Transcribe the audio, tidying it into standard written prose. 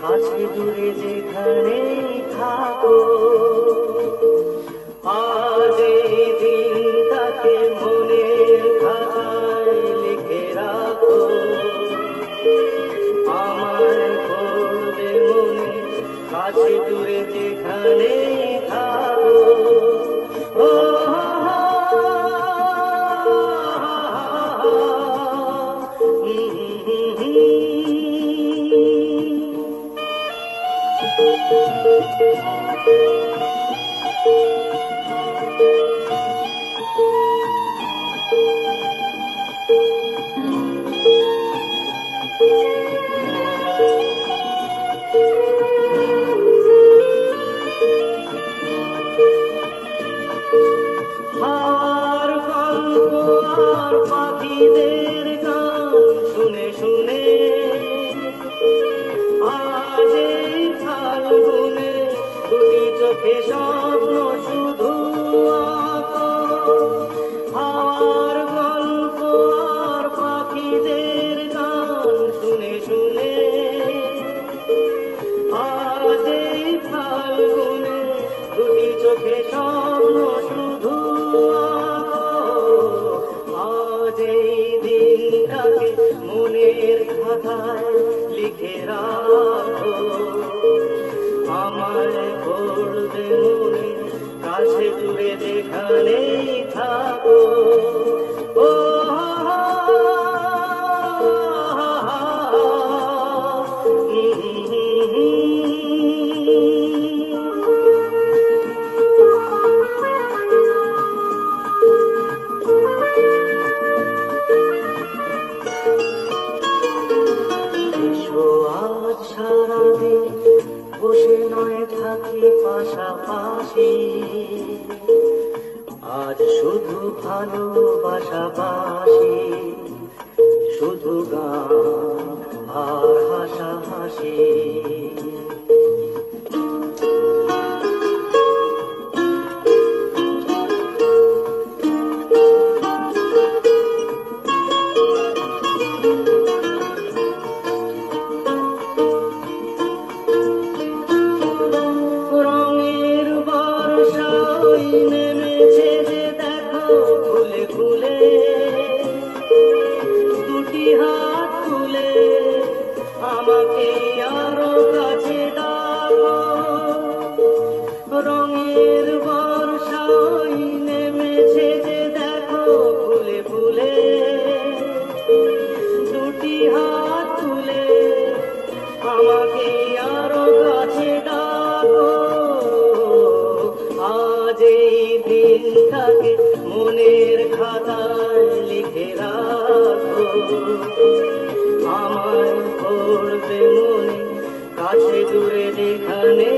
কাছে দূরে যেখানে থাকো, আজ এই দিনটাকে মনের খাতায় লিখে রাখো। আমার পড়বে মনে কাছে দূরে যেখানে থাকো। ও আর গল্প আর পাখিদের গান শুনে শুনে আজ এই ফাল্গুনে দুটি চোখে স্বপ্ন শুধু আঁকো। আর গল্প আর পাখিদের গান শুনে শুনে আজ এই ফাল্গুনে দুটি চোখে স্বপ্ন শুধু আজ এই দিনটাকে মনের খাতায় লিখে রাখো। আমার পড়বে মনে কাছে দূরে যেখানেই থাকো। ও আজ সারাদিন বসে নয় থাকি পাশাপাশি, আজ শুধু ভালোবাসাবাসি, শুধু গান আর হাসাহাসি। রঙের বর্ষা নেমেছে যে দেখো ফুলে ফুলে, দুটি হাত তুলে আমাকে আরো কাছে ডাকো। রঙের বর্ষা নেমেছে যে দেখো ফুলে ফুলে, দুটি হাত তুলে আমাকে আরো কাছে ডাকো। আজ এই দিনটাকে মনের খাতায় লিখে রাখো। আমার পড়বে মনে কাছে দূরে যেখানে